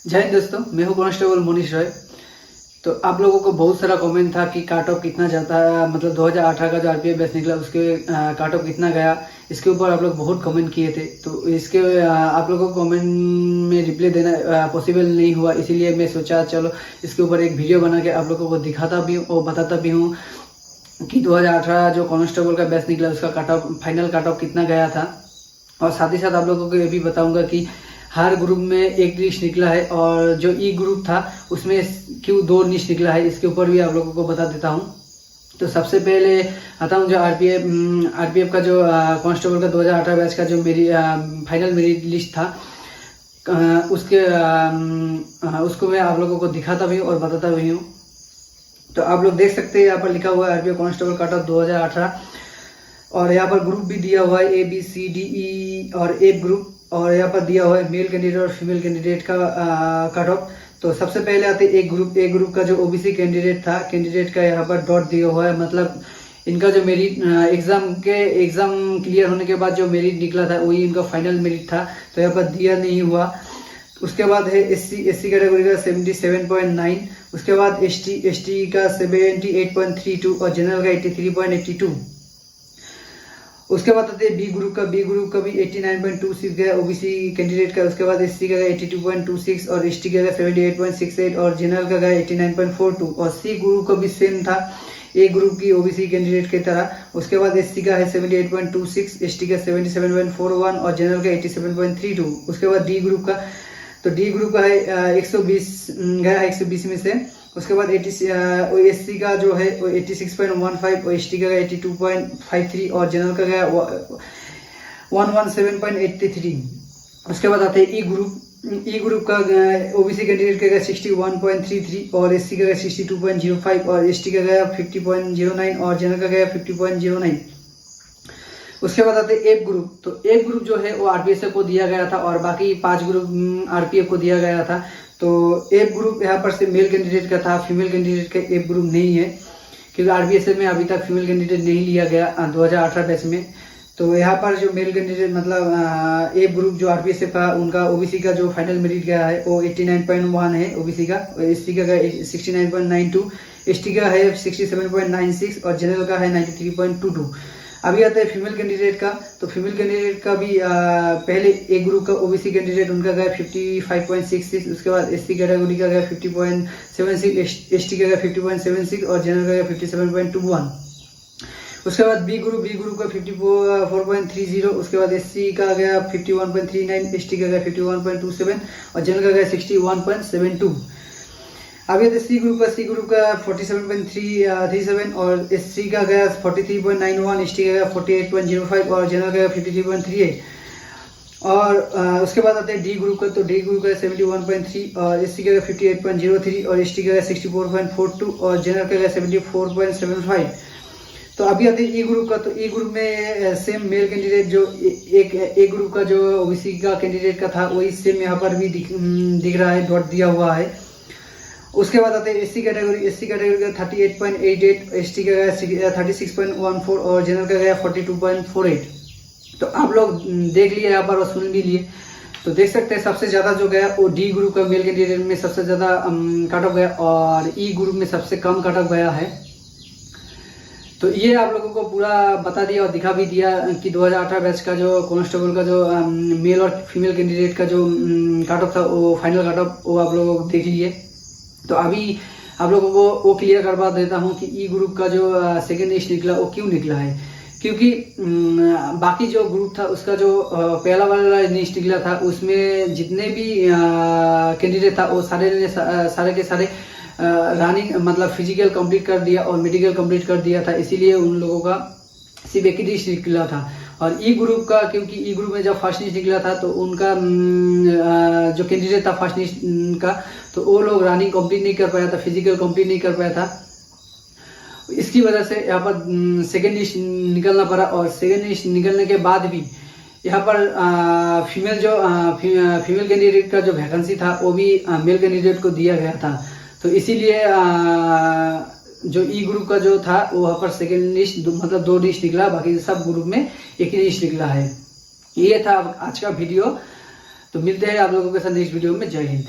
जय हिंद दोस्तों, मैं हूं कांस्टेबल मोनिश रॉय। तो आप लोगों को बहुत सारा कमेंट था कि काट ऑफ कितना जाता है, मतलब 2018 का जो आरपीएफ बैच निकला उसके काट ऑफ कितना गया। इसके ऊपर आप लोग बहुत कमेंट किए थे, तो इसके आप लोगों को कमेंट में रिप्लाई देना पॉसिबल नहीं हुआ, इसीलिए मैं सोचा चलो इसके ऊपर एक वीडियो बना के आप लोगों को दिखाता भी हूँ और बताता भी हूँ कि 2018 जो कांस्टेबल का बैच निकला उसका काट ऑफ, फाइनल काट ऑफ कितना गया था। और साथ ही साथ आप लोगों को ये भी बताऊंगा कि हर ग्रुप में एक लिस्ट निकला है और जो ई ग्रुप था उसमें क्यों 2 लिस्ट निकला है, इसके ऊपर भी आप लोगों को बता देता हूँ। तो सबसे पहले आता हूँ जो आरपीएफ का जो कांस्टेबल का 2018 बैच का जो मेरी फाइनल मेरिट लिस्ट था, उसको मैं आप लोगों को दिखाता भी हूँ और बताता भी हूँ। तो आप लोग देख सकते हैं यहाँ पर लिखा हुआ है आरपीएफ कांस्टेबल कट ऑफ 2018 और यहाँ पर ग्रुप भी दिया हुआ है ABCDE और एफ ग्रुप, और यहाँ पर दिया हुआ है मेल कैंडिडेट और फीमेल कैंडिडेट का कट ऑफ। तो सबसे पहले आते ए ग्रुप का जो ओबीसी कैंडिडेट था, कैंडिडेट का यहाँ पर डॉट दिया हुआ है, मतलब इनका जो मेरिट एग्जाम क्लियर होने के बाद जो मेरिट निकला था वही इनका फाइनल मेरिट था, तो यहाँ पर दिया नहीं हुआ। उसके बाद है एससी कैटेगरी का 77.9, उसके बाद एसटी का 78.32 और जनरल का 83.82। उसके बाद आते हैं बी ग्रुप का भी 89.26 गया ओबीसी कैंडिडेट का। उसके बाद एससी का 82.26 और एसटी का 78.68 और जनरल का 89.42। और सी ग्रुप का भी सेम था ए ग्रुप की ओबीसी कैंडिडेट की तरह। उसके बाद एससी का है 78.26, एसटी का 77.41 और जनरल का 87.32। उसके बाद डी ग्रुप का, तो डी ग्रुप का है 120 गया 120 में से। उसके बाद एससी का जो है 86.15 और एसटी का 82.53 और जनरल का गया 117.83। उसके बाद आते हैं ई ग्रुप का ओबीसी कैंडिडेट का गया 61.33 और एससी का गया 62.05 और एसटी का गया 50.09 और जनरल का गया 50.09। उसके बाद आते एफ ग्रुप, तो एफ ग्रुप जो है वो आरपीएफ को दिया गया था और बाकी 5 ग्रुप आरपीएफ को दिया गया था। तो एफ ग्रुप यहाँ पर से मेल कैंडिडेट का था, फीमेल कैंडिडेट का एफ ग्रुप नहीं है, क्योंकि आरपीएफ में अभी तक फीमेल कैंडिडेट नहीं लिया गया 2018 बैच में। तो यहाँ पर जो मेल कैंडिडेट मतलब एफ ग्रुप जो आरपीएफ का, उनका ओबीसी का जो फाइनल मेरिट गया है वो 89.1 है ओबीसी का, एससी का 69.92, एसटी का है 67.96 और जनरल का है 93.22। अभी आता है फीमेल कैंडिडेट का, तो फीमेल कैंडिडेट का भी पहले ए ग्रुप का ओबीसी कैंडिडेट उनका गया 55.66, उसके बाद एससी कैटेगरी का गया 50.76, एसटी का गया 50.76 और जनरल का गया 57.21। उसके बाद बी ग्रुप का 54.30, उसके बाद एससी का गया 51.39, एसटी का गया 51.27 और जनरल का गया 61.72। अभी सी ग्रुप का 47.37 और एससी का गया 43.91, एसटी का गया 48.05 और जनरल का गया 53.38। और उसके बाद आते हैं डी ग्रुप का, तो डी ग्रुप का 71.3 और एससी का गया 58.03 और एसटी का गया 64.42 और जनरल का गया 74.75। तो अभी आते हैं ई ग्रुप का, तो ई ग्रुप में सेम मेल कैंडिडेट जो एक ए ग्रुप का जो ओबीसी का कैंडिडेट का था वही सेम यहाँ पर भी दिख रहा है, डॉट दिया हुआ है। उसके बाद आते हैं एससी कैटेगरी का 38.88, एसटी का गया 36.14 और जनरल का गया 42.48। तो आप लोग देख लिए यहाँ पर और सुन भी लिए, तो देख सकते हैं सबसे ज़्यादा जो गया वो डी ग्रुप का मेल कैंडिडेट में सबसे ज़्यादा कट ऑफ गया और ई ग्रुप में सबसे कम कट ऑफ गया है। तो ये आप लोगों को पूरा बता दिया और दिखा भी दिया कि 2018 बैच का जो कांस्टेबल का जो मेल और फीमेल कैंडिडेट का जो कट ऑफ था वो फाइनल कट ऑफ वो आप लोग देख लिए। तो अभी आप लोगों को वो क्लियर करवा देता हूँ कि ई ग्रुप का जो सेकेंड लिस्ट निकला वो क्यों निकला है, क्योंकि बाकी जो ग्रुप था उसका जो पहला वाला लिस्ट निकला था उसमें जितने भी कैंडिडेट था वो सारे के सारे रनिंग मतलब फिजिकल कंप्लीट कर दिया और मेडिकल कंप्लीट कर दिया था, इसीलिए उन लोगों का सिर्फ एक ही लिस्ट निकला था। और ई ग्रुप का, क्योंकि ई ग्रुप में जब फर्स्ट लिस्ट निकला था तो उनका जो कैंडिडेट था फर्स्ट लिस्ट का, तो वो लोग रनिंग कंप्लीट नहीं कर पाया था, फिजिकल कंप्लीट नहीं कर पाया था, इसकी वजह से यहाँ पर सेकेंड लिस्ट निकलना पड़ा। और सेकेंड लिस्ट निकलने के बाद भी यहाँ पर फीमेल कैंडिडेट का जो वैकेंसी था वो भी मेल कैंडिडेट को दिया गया था। तो इसीलिए जो ई ग्रुप का जो था वो वहाँ पर सेकेंड लिस्ट मतलब 2 लिस्ट निकला, बाकी सब ग्रुप में एक ही लिस्ट निकला है। ये था आज का वीडियो, तो मिलते हैं आप लोगों के साथ नेक्स्ट वीडियो में। जय हिंद।